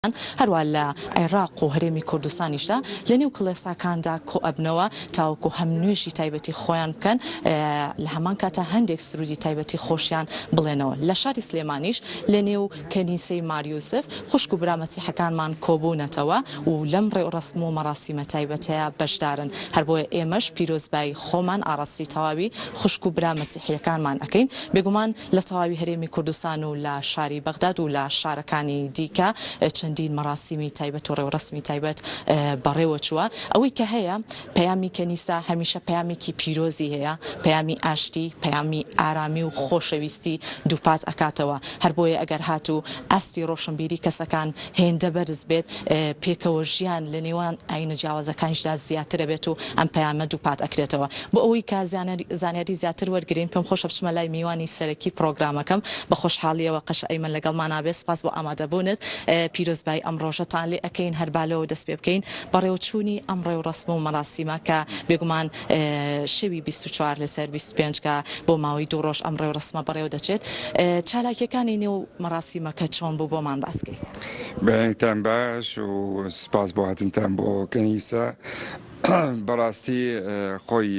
هەروە لە عێراق و هەرێمی کوردستانیشدا لە نێو کڵێساکاندا کۆ ئەبنەوە تاوەکو هەم نوێژی تایبەتی خۆیان بکەن لە هەمان کاتە هەندێک سرودی تایبەتی خۆشیان بڵێنەوە. لە شاری سلێمانیش لە نێو کەنیسەی ماریوسف خوشک و برا مەسیحەکانمان کۆبوونەتەوە و لەم ڕێوڕەسم و مەراسیمە تایبەتەیە بەشدارن. هەر بۆیە ئێمەش پیرۆزبایی خۆمان ئاڕاستی تەواوی خوشک و برا مەسیحیەکانمان ئەکەین. بێگومان لە تەواوی هەرێمی کوردستان و لە شاری بەغداد و لە شارەکانی دیکە چەندین مەراسیمی تایبەت و ڕێوڕەسمی تایبەت بەڕێوە چووە. ئەوەی کە هەیە پەیامی کەنیسا هەمیشە پەیامێکی پیرۆزی هەیە، پەیامی ئاشتی، پەیامی ئارامی و خۆشەویستی دووپات ئەکاتەوە. هەر بۆیە ئەگەر هاتوو ئاستی ڕۆشنبیری کەسەکان هێندە بەرز بێت، پێکەوە ژیان لە نێوان ئاینە جیاوازەکانیشدا زیاترە بێت و ئەم پەیامە دووپات ئەکرێتەوە. بۆ ئەوەی کە زانیاری زیاتر وەرگرین پێم خۆشە بچمە لای میوانی سەرەکی پرۆگرامەکەم بە خۆشحاڵیەوە قەش ئەیمن لەگەڵمان نابێت. سپاس بۆ ئامادەبوونت. پیرۆزبایی ئەم ڕۆژەتان لێ ئەکەین، هەربالەوە دەست پێ بکەین بەڕێوەچوونی ئەم ڕێوڕەسم و مەراسیمە کە بێگومان شەوی 24 لەسەر 25 کە بۆ ماوەی 2 ڕۆژ ئەم ڕێوڕەسمە بەڕێوە دەچێت. چالاکیەکانی نێو مەراسیمەکە چۆن بوو بۆمان باسکەی؟ بەیانتان باش و سپاس بۆ هاتنتان بۆ کەنیسە. بەڕاستی خۆی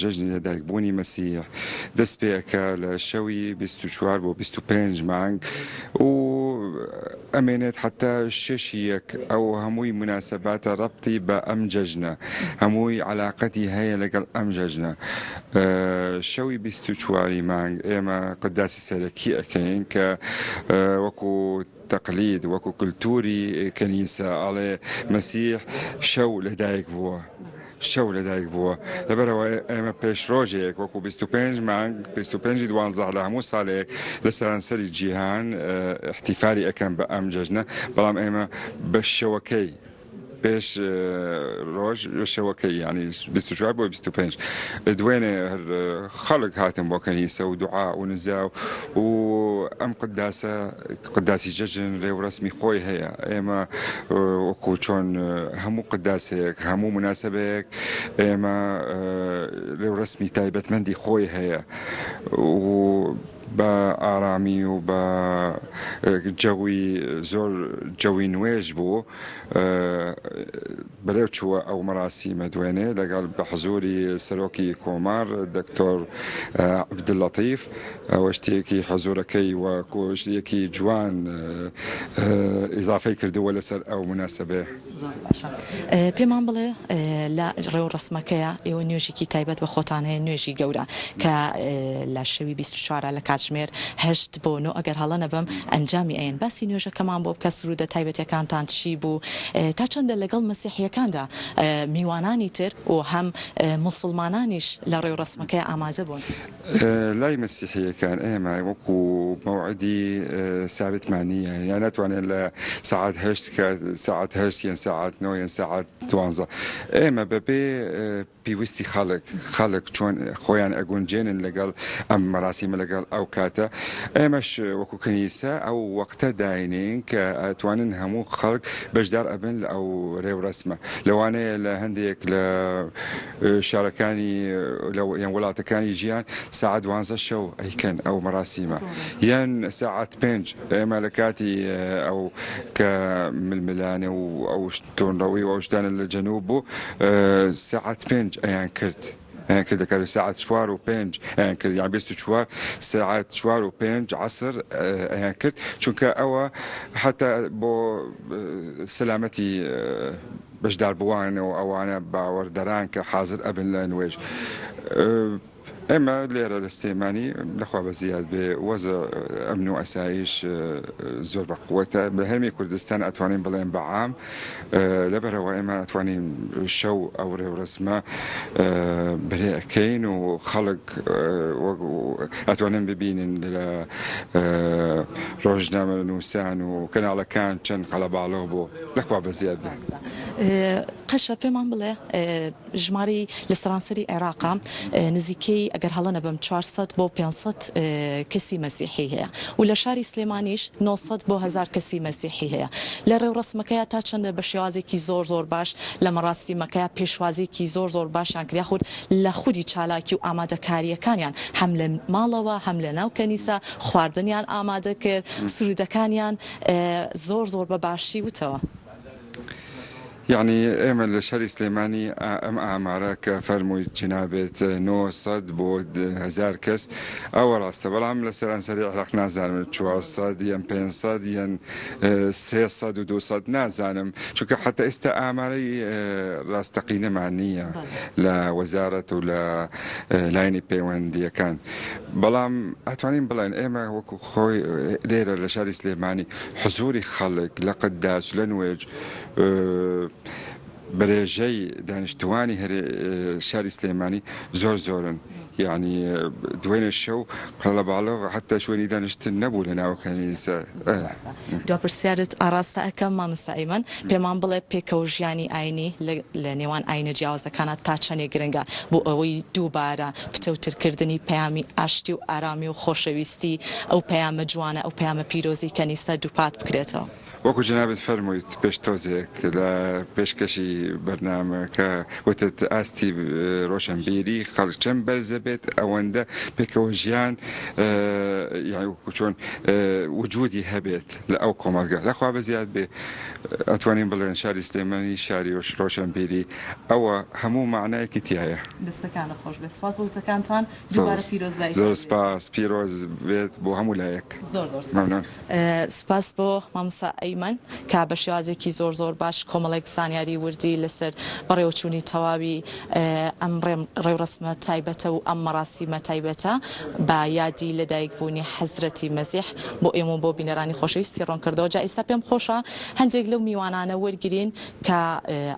جەژنی لەدایکبوونی مەسیح دەست پێەکە لە شەوی 24 بۆ 25 مانگ و ئەمێنێت حتا 6 ئەو هەمووی مناسباتە ڕەبتی بە ئەم جەژنە، هەمووی علااقەتی هەیە لەگەڵ ئەم جەژنە. شەوی 24 مانگ ئێمە قداسی سەرەکی ئەەکەین کە وەکو تەقلید وەکو کللتوری کەنیسە ئاڵێ مەسیح شەو لەدایک بووە. شەو لەدایک بووە، لەبەرەوە ئێمە پێش ڕۆژێک وەکو 25 مانگ 25 دوانزە لە هەموو ساڵێک لە سەرانسەری جیهان احتیفالی ئەەکەن بە ئەم جەژنە، بەڵام ئێمە بە شەوەکەی پێش ڕۆژ شەوەکەی ینی 24 بۆ 25 دوێنێ خەڵک هاتن بۆ کەنیسە و دوعا و نزا و ئەم قداسی جەژن ڕێوڕەسمی خۆی هەیە. ئێمە وەکو چۆن هەموو قداسێک هەموو مناسبەیەک ئێمە ڕێوڕەسمی تایبەتمەندی خۆی هەیە و بە ئارامی و بە جەوی زۆر جەوی نوێژ بوو بەرەو چووە ئەو مەراسیمە دوێنێ لەگەڵ بە حزوری سەرۆکی کۆمار دکتۆر عەبدولەتیف. ئەوە شتێکی حەزورەکەی و شتێکی جوان ئیزافەی کردووە لەسەر ئەو مناسبەیە. پێمان بڵێ لە ڕێوڕەسمەکەیە ئێوە نوێژێکی تایبەت بە خۆتان هەیە، نوێژی گەورە کە لە شەوی 24 لە کاتژمێر 8 بۆ 9 ئەگەر هەڵە نەبم ئەنجامی ئەین. باسی نوێژەکەمان بۆ بکە، سرودە تایبەتەکانتان چی بوو، تا چەندە لەگەڵ مەسیحیەکاندا میوانانی تر و هەم موسڵمانانیش لە ڕێوڕەسمەکەی ئاماژە بوون؟ لای مەسیحیەکان ئێمە وەکو مەوعدی سابتمان نییە، یان ناتوانێت لە ساعات 8 کە ساعات 8 یان ساعات 9 یان ساعات 12 ئێمە بەبێ پێویستی خەڵک چۆن خۆیان ئەگونجێنن لەگەڵ ئەم مەراسیمە لەگەڵ ئەو کاتە. ئێمەش وەکو کەنیسە ئەو وەختە داینین کە ئەتوانن هەموو خەڵک بەشدار ئەبن لە ئەو ڕێوڕەسمە. لەوانەیە لە هەندێک لە شارەکانی یان وڵاتەکانی ژیان ساعات 12 شەو ئەیکەن ئەو مەراسیمە، یان ساعات 5 ئێمە لە کاتی ئەو کە ململانە و ئەو تۆنڕەوەی و ئەو شتانە لە جەنوب بوو ساعات 5 ئەیان کرد دەکات ساعت 4 و 5 ئەیان کرد، یان 24 ساعت 4 و 5 عەسر ئەیان کرد، چونکە ئەوە حتا بۆ سەلامەتی بەشدار بووانەوە ئەوانە باوەڕدەران کە حازر ئەبن لە نوێژ. ئێمە لێرە لە سلێمانی لەخوا بە زیاد بێ وەزە ئەمن و ئەسایش زۆر بەقووەتە. بە هەرمی کوردستان ئەتوانین بڵێن بەعام، لەبەرەوە ئێمە ئەتوانین شەو ئەو ڕێوڕەسمە بەرێ ئەەکەین و خەڵک ئەتوانن ببینن لە ڕۆژنامە نووسان و کەناڵەکان چەند قەڵەباڵۆ بۆ لەخوا بە زیاد بێ. قەشە پێمان بڵێ ژماری لە سەرانسەری عێراقا نزیکەی ئەگەر هەڵەنە بەم 400 بۆ 500 کەسی مەسیحی هەیە و لە شاری سلێمانیش 900 بۆ 1000 کەسی مەسیحی هەیە لە ڕێوڕسمەکەیە تا چەندە بە شێوازێکی زۆر باش لە مەراسیمەکەیە پێشوازێکی زۆر باشیان کریا خود لە خودی چالاکی و ئامادەکاریەکانیان هەم لە ماڵەوە هەم لە ناو کەنیسە خواردنیان ئامادە کرد سرودەکانیان زۆر بە باشی وتەوە. يعني ايمن لشهر سليماني ام اعمارك فرموي جنابت 900 بود 1000 كس او راسته بلعم لسران سريع عراق نازانم 400 ين 500 ين 300 و 200 نازانم چونك حتى اعماري راستقينه معنيه لوزاره ولا لايني بيونديه كان بلعم اتوانين بلان ايما وكو خوي ليره لشهر سليماني حضوري خلق لقداس لنويج برێژەی دانیشتوانی شاری سلێمانی زۆرن يعني دوێنێ شەو قەڵە باڵغ حتا شوێنی دانیشتن نەبوو لە ناو کەنیسە. دو پرسیارت ئاراستە ئەەکەم مامۆستا ئەیمن پێمان بڵێ پێکەوە ژیانی ئاینی لە نێوان ئاینە جیاوازەکانە تا چەندێک گرنگە بۆ ئەوەی دووبارە پتەوترکردنی پەیامی ئاشتی و ئارامی و خۆشەویستی ئەو پەیامە جوانە ئەو پەیامە پیرۆزی کەنیسە دووپات بکرێتەوە. وەکو جنابت فەرموویت پێش تۆزێک لە پێشکەشی بەرنامەکە وتت ئاستی ڕۆشنبیری خەڵک چەند بەرزە بێت ئەوەندە پێکەوە ژیان چۆن وجودی هەبێت لە ئەو کۆمەلگە لەخوا بە زیاد بێ ئەتوانین بڵێن شاری سلێمانی شاری ڕۆشنبیری ئەوە هەموو معنایەکی تایە. دەستەکانە خۆش بێت سپاس بۆ وتەکانتان دووبارە پیرۆز بێت. زۆر سپاس پیرۆز بێت بۆ هەموو لایەک. زۆر سپاس بۆ مامۆستا ئەیمن کە بە شێوازێکی زۆر باش کۆمەڵێک زانیاری وردی لەسەر بەڕێوەچوونی تەواوی ئەم ڕێوڕسمە تایبەتە و ئەم مەراسیمە تایبەتە بە یادی لەدایکبوونی حەزرەتی مەسیح بۆ ئێمە بۆ بینەرانی خۆشەویستی ڕوونکردەوە. جا ئێستا پێم خۆشە هەندێک لەو میوانانە وەرگرین کە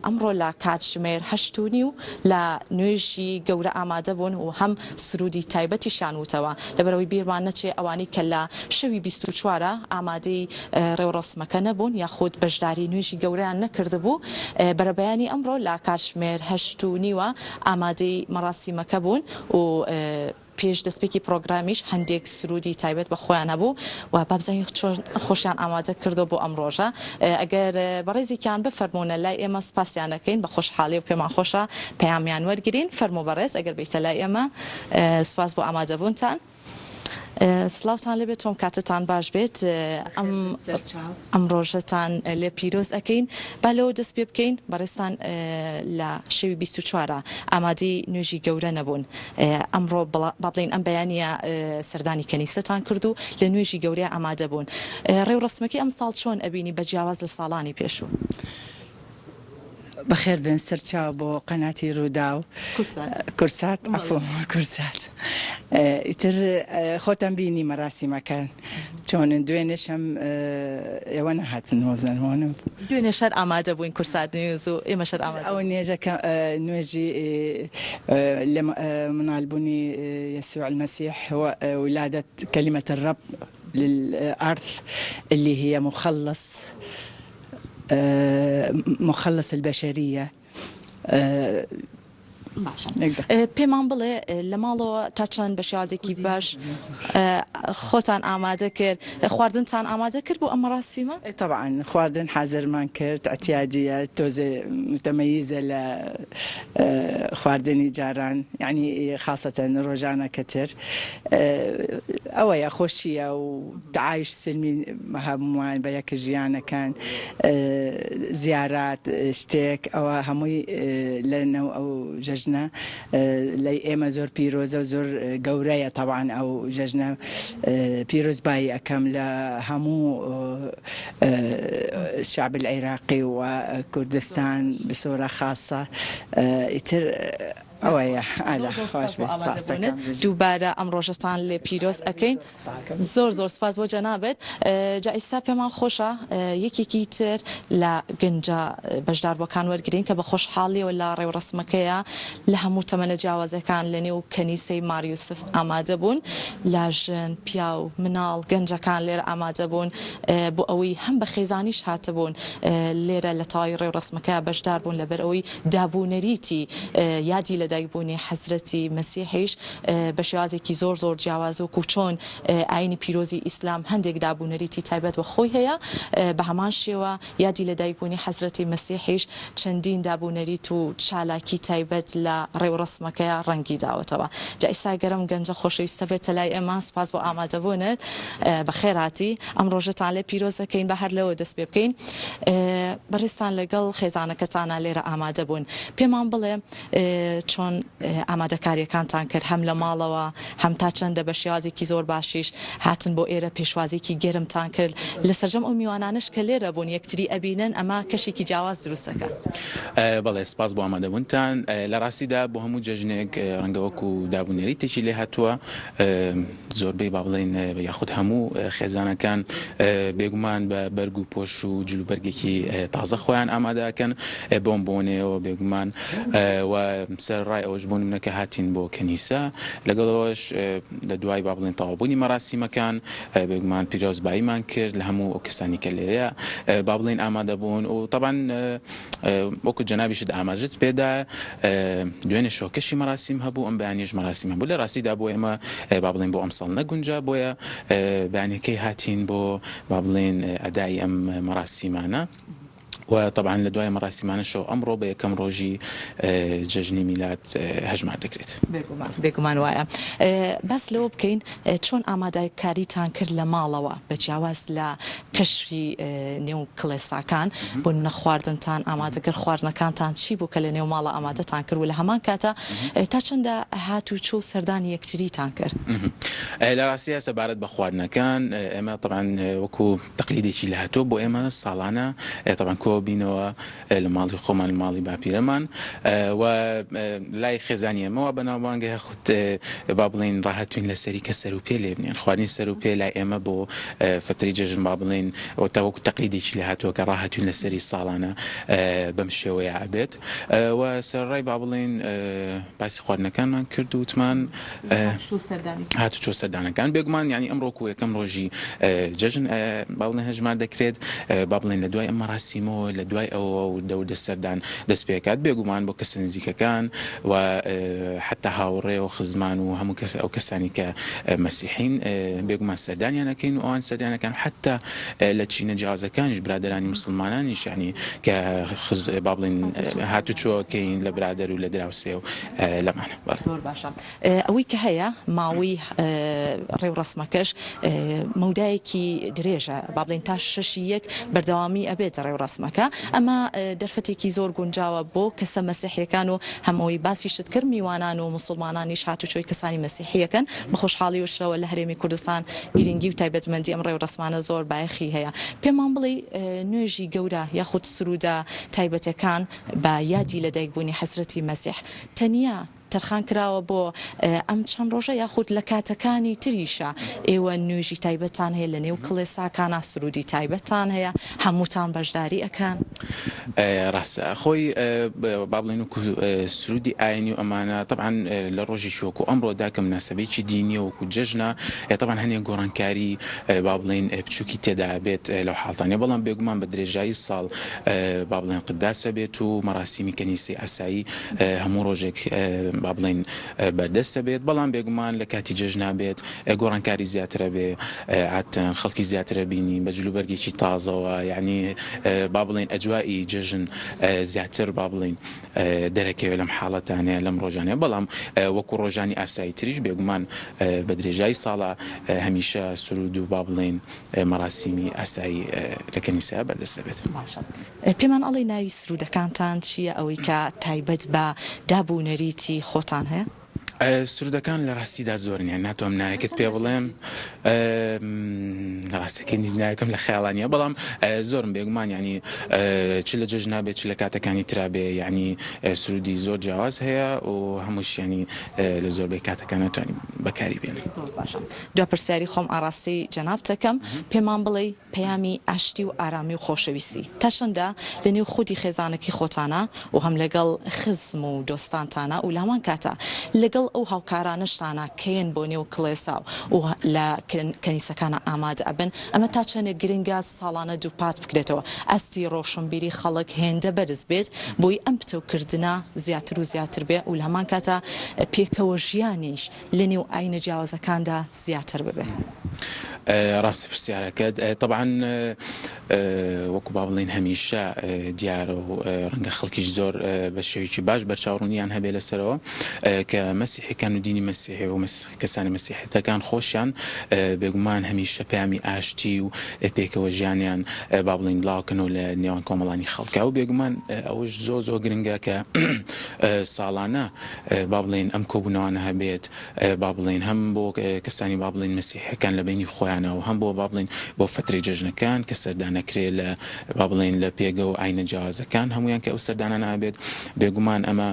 ئەمڕۆ لە کاتژمێر 8:30 و لە نوێژی گەورە ئامادە بوون و هەم سرودی تایبەتی شانوتەوە لەبەرەوەی بیرمان نەچێ ئەوانەی کە لە شەوی 24 ئامادەی ڕێوڕسمەکە نەبوون یاخود بەشداری نوێژی گەورەیان نەکردبوو بەرەبەیانی ئەمڕۆ لە کاتژمێر 8:30 ئامادەی مەراسیمەکە بوون و پێش دەستپێکی پرۆگرامیش هەندێک سرودی تایبەت بە خۆیان هەبوو و بابزانین خۆشیان ئامادە کردو بۆ ئەم ڕۆژە. ئەگەر بەڕێزێکیان بفەرمونە لای ئێمە سپاسیانەکەین بە خۆشحاڵی و پێمان خۆشە پەیامیان وەرگرین فەرموو بەڕێز ئەگەر بیتە لای ئێمە. سپاس بۆ ئامادەبوونتان. سلااوتان لێبێت تۆم کاتتان باش بێت ئەم ڕۆژەتان لێ پیرۆز ئەەکەین با لەوە دەست پێ بکەین بەڕێستان لە شەوی 24 ئامادەی نوێژی گەورە نەبوون ئەمڕۆ با بڵین ئەم بەیانە سەردانی کەنیسەتان کرد و لە نوێژی گەورەیە ئامادە بوون. ڕێوڕسمەکەی ئەم ساڵ چۆن ئەبینی بە جیاواز لە ساڵانی پێشوو؟ بەخێر بێن سەرچاو بۆ قەناتی ڕوودا و کورسات ئەفۆ کورسات ئیتر خۆتان بینی مەراسیمەکان چۆنن دوێنێش هەم ئێوە نەهاتن وەزانوانم دوێنێ شەر ئامادە بووین کورسات نوێز و ئێمە شەر ئامادە ئەو نوێژەکە نوێژی لە منالبوونی يسوع المسيح وولادة كلمة الرب للأرض اللي هي مخلص البشرية. پێمان بڵێ لە ماڵەوە تا چەند بە شێوازێکی باش خۆتان ئامادە کرد خواردنتان ئامادە کرد بۆ ئەم مەراسیمە؟ طبعا خواردن حازرمان کرد اعتیادیە تۆزێ متمەیزە لە خواردنی جاران یعنی خاصەتەن ڕۆژانەکە تر ئەوەیە خۆشیە و تعایش سلمی هەمووان بە یەکە ژیانەکان زیارات شتێک ئەوە هەمووی لەنەو ئەو جەژنە لای ئێمە زۆر پیرۆزە و زۆر گەورەیە طبعا ئەو جەژنە پیرۆزبایی ئەەکەم لە هەموو الشعب العێراقی و کوردستان بصورة خاصة. ئیتر ئەوەیە ئالا خۆش بێت دووبارە ئەم ڕۆژەتان لێ پیرۆز ئەەکەین زۆر سپاس بۆ جەنابێت جا ئێستا پێمان خۆشە یەکێکی تر لە گەنجە بەشداربووەکان وەرگین کە بە خۆشحاڵیەوە لە ڕێوڕسمەکەیە لە هەموو تەمەنە جیاوازەکان لە نێو کەنیسەی ماریوسف ئامادە بوون لە ژن پیا و مناڵ گەنجەکان لێرە ئامادە بوون بۆ ئەوەی هەم بە خێزانیش هاتەبوون لێرە لە تاوی ڕێوڕسمەکە بەشدار بوون لەبەر ئەوەی دابوونەریتی یادی لەدایکبوونی حەزرەتی مەسیحیش بە شێوازێکی زۆر جیاوازۆک و چۆن ئاینی پیرۆزی ئیسلام هەندێک دابوونەریتی تایبەت بە خۆی هەیە بە هەمان شێوە یادی لەدایکبوونی حەزرەتی مەسیحیش چەندین دابوونەریت و چالاکی تایبەت لە ڕێوڕسمەکەیە ڕەنگی داوەتەوە جا ئێستا گەرم گەنجە خۆشەویستە بێتە لای ئێمە سپاس بۆ ئامادەبوونت بەخێراتی ئەم ڕۆژەتان لێ پیرۆزەکەین بە هەر لەوە دەست پێ بکەین بەڕێستان لەگەڵ خێزانەکەتانە لێرە ئامادە بوون پێمان بڵێ چۆن ئامادەکاریەکانتان کرد هەم لە ماڵەوە هەم تا چەندە بە شێوازێکی زۆر باشیش هاتن بۆ ئێرە پێشوازێکی گەرمتان کرد لە سەرجەم ئەو میوانانش کە لێرە بوون یەکتری ئەبینن ئەمە کەشێکی جیاواز دروستەکە بەڵێ سپاس بۆ ئامادەبوونتان لە ڕاستیدا بۆ هەموو جەژنێک ڕەنگەوەکو دابوونەریتێکی لێ هاتووە زۆربەی با بڵێن یاخود هەموو خێزانەکان بێگومان بە بەرگ و پۆش و جلوبەرگێکی تازە خۆیان ئامادەکەن بۆم بۆنێەوە بێگومان و سەر ڕای ئەوەش بوون منەکە هاتین بۆ کەنیسە لەگەڵەوەش لە دوای با بڵێن تەواوبوونی مەراسیمەکان بێگومان پیرۆزباییمان کرد لە هەموو ئەو کەسانی کە لێرەیە با بڵێن ئامادە بوون و طبعاً وەکو جەنابیشت ئاماژت پێدا دوێنێ شۆکەشی مەراسیم هەبوو ئەم بەیانیش مەراسیم هەبوو لە ڕاستیدا بۆ ئێمە با بڵێن بۆ ئەمساڵ نەگونجا بۆیە بەیانەکەی هاتین بۆ با بڵێن ئەدای ئەم مەراسیمانە وطبعا لدواي مراسمان شو أمره بكم روجي ججني ميلاد هجمار دكريت بێگومان وایە بەس لەوە بکەین چۆن ئامادەکاریتان کرد لە ماڵەوە بەجیاواز لە کەشفی نێو کڵێساکان بۆ نەخواردنتان ئامادەکرد خواردنەکانتان چی بوو کە لە نێو ماڵە ئامادەتان کرد و لە هەمان کاتە تا چەندە هاتوو چۆ سەردانی یەکتریتان کرد لە ڕاستیە سەبارەت بە خواردنەکان ئێمە طبعا وەکو تەقلیدێکی لە هاتووە بۆ ئێمە ساڵانە طبعا بینەوە لە ماڵی خۆمان ماڵی باپیرەمان و لای خێزانی ئێمەوە بەناوبانگە خودت با بڵێن ڕاهاتوین لە سەری کە سەر و پێ لێ بنێن خواردنی سەر و پێ لای ئێمە بۆ فتری جەژن با بڵێن تاوەکو تەقلیدێکی لە هاتووە کە ڕاهاتوین لە سەری ساڵانە بەم شێوەیە ئابێت و سەرڕای با بڵێن باسی خواردنەکانمان کرد و وتمان هاتو چۆ سەردانەکان بێگومان یعنی ئەمڕۆکو یەکەم ڕۆژی جەژن با بڵێن هەژمار دەکرێت با بڵێن لە دوای ئەم مەراسیمەوە لە دوای ئەوە دەور سەردان دەست پێکات بێگومان بۆ کەسە نزیکەکان و حتا هاوڕێ و خزمان و هەموو کەس ئەو کەسانی کە مەسیحین بێگومان سەردانیانەکەین و ئەوان سەردانەکان حتا لە چینە جیازەکانیش برادرانی مسلمانانیش یعنی کە با بڵێن هاتوچۆکەین لە برادر و لە دراوسێ و لەمانە زۆر باشە ئەوەی کە هەیە ماوەی ڕێوڕسمەکەش مەودایەکی درێژە با بڵێن تا 6 بەردەوامی ئەبێتە ڕێوڕسمەکە ئەمە دەرفەتێکی زۆر گونجاوە بۆ کەسە مەسیحیەکان و هەمەوەی باسیشت کرد میوانان و مسلمانانیش هاتوچۆی کەسانی مەسیحیەکەن بە خۆشحاڵی و شەوە لە هەرێمی کوردستان گرنگی و تایبەتمەندی ئەم ڕێوڕسمانە زۆر بایەخی هەیە پێمان بڵێ نوێژی گەورە یاخود سرودە تایبەتەکان بە یادی لەدایکبوونی حەزرەتی مەسیح تەنیا تەرخان کراوە بۆ ئەم چەند ڕۆژە یاخود لە کاتەکانی تریشە ئێوە نوێژی تایبەتان هەیە لە نێو کڵێساکانە سرودی تایبەتان هەیە هەمووتان بەشداری ئەکەن ڕاستە خۆی با بڵێن وەکو سرودی ئاینی و ئەمانە طبعا لە ڕۆژی شۆک و ئەمڕۆدا کە مناسبەیەکی دینیە وەکو جەژنە طبعا هەنێک گۆڕانکاری با بڵێن بچووکی تێدا بێت لەو حاڵتانێ بەڵام بێگومان بە درێژایی ساڵ با بڵێن قداسە بێت و مەراسیمی کەنیسەی ئاسایی هەموو ڕۆژێک با بڵێن بەردەستە بێت بەڵام بێگومان لە کاتی جەژنا بێت گۆڕانکاری زیاترە بێ هاتن خەڵکی زیاترە بینی بە جلوبەرگێکی تازەوە یعنی با بڵێن ئەجوایی جەژن زیاتر با بڵێن دەرەکەوێت لەم حاڵەتانەیە لەم ڕۆژانەیە بەڵام وەکو ڕۆژانی ئاسایی تریش بێگومان بە درێژایی ساڵە هەمیشە سرود و با بڵێن مەراسیمی ئاسایی لە کەنیسا بەردەستە بێت پێمان ئەڵێ ناوی سرودەکانتان چییە ئەوەی کە تایبەت بە دابوونەریتی خۆتان هەیە سرودەکان لە ڕاستیدا زۆرن یان ناتوانم نایەکت پێ بڵێم لە ڕاستەکەی نایەکەم لە خەیاڵانیە بەڵام زۆرم بێگومان ینی چ لە جەژنا بێت چ لە کاتەکانی ترا بێ یعنی سرودی زۆر جیاواز هەیە و هەمووش ینی لە زۆربەی کاتەکان ناتوانین بەکاری بێن. دو پرسیاری خۆم ئاراستی جەناب دەکەم پێمان بڵێ پەیامی ئاشتی و ئارامی و خۆشەویستی تا چەندە لە نێو خودی خێزانێکی خۆتانە و هەم لەگەڵ خزم و دۆستانتانە و لامان کاتە لەگەڵ ئەو هاوکارانشتانە کەین بۆ نێو کڵێسا و لە کەنیسەکانە ئامادە ئەبن ئەمە تا چەندە گرنگە ساڵانە دووپات بکرێتەوە ئەستی ڕۆشنبیری خەڵک هێندە بەرز بێت بۆی ئەم پتەوکردنە زیاتر و زیاتر بێ و لەمان کاتە پێکەوە ژیانیش لە نێو ئاینە جیاوازەکاندا زیاتر ببێ. ڕاستی پرسیارەکەت طبعا وەکو با بڵێن هەمیشە دیارە و ڕەنگە خەڵکیش زۆر بە شێوێکی باش بەرچاوڕوونیان هەبێ لەسەرەوە کە مەسیحەکان و دینی مەسیحی و کەسانی مەسیحەکان خۆشیان بێگومان هەمیشە پەیامی ئاشتی و پێکەوە ژیانیان با بڵێن بڵاوکەنەوە لە نێوان کۆمەڵانی خەڵکە و بێگومان ئەوش زۆر گرنگە کە ساڵانە با بڵێن ئەم کۆبوونەوانە هەبێت با بڵێن هەم بۆ کەسانی با بڵێن مەسیحەکان لە بینی خۆیانەوە هەم بۆ با بڵێن بۆ فترەی جەژنەکان کە سەردانەکرێ لە با بڵێن لە پێگە و ئاینە جیاوازەکان هەمویان کە ئەو سەردانە نابێت بێگومان ئەمە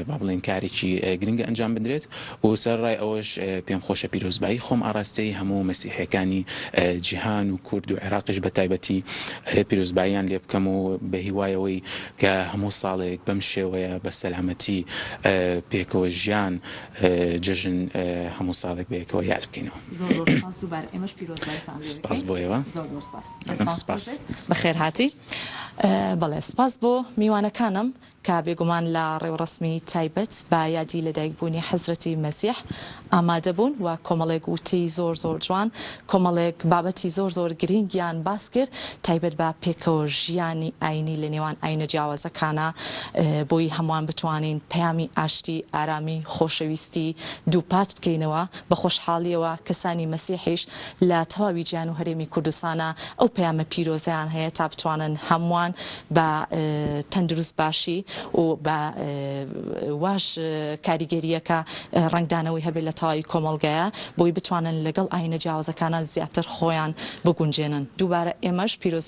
با بڵێن کارێکی گرنگە ئەنجام بدرێت و سەرڕای ئەوەش پێم خۆشە پیرۆزبایی خۆم ئاراستەی هەموو مەسیحەکانی جیهان و کورد و عێراقیش بە تایبەتی پیرۆزباییان لێ بکەم و بە هیوایەوەی کە هەموو ساڵێک بەم شێوەیە بە سەلامەتی پێکەوە ژیان جەژن هەموو ساڵێک بەیەکەوە یاد بکەینەوە. سپاس بۆ ئێوە بەخێر هاتی بەڵێ سپاس بۆ میوانەکانم کە بێگومان لە ڕێوەڕسمی تایبەت با یادی لەدایکبوونی حەزرەتی مەسیح ئامادە بوون و کۆمەڵێک وتی زۆر جوان کۆمەڵێک بابەتی زۆر گرنگیان باس کرد تایبەت بە پێکەوە ژیانی ئاینی لە نێوان ئاینە جیاوازەکانە بۆی هەمووان بتوانین پەیامی ئاشتی ئارامی خۆشەویستی دووپات بکەینەوە بە خۆشحاڵیەوە کەسانی مەسیحیش لە تەواوی گیان و هەرێمی کوردستانە ئەو پەیامە پیرۆزەیان هەیە تا بتوانن هەمووان بە تەندروست باشی و بە واش کاریگەریەکە ڕنگدانەوەی هەبێت لە تەواوی کۆمەڵگەیە بۆی بتوانن لەگەڵ ئاینە جیاوازەکانە زیاتر خۆیان بگونجێنن دووبارە ئێمەش پیرۆز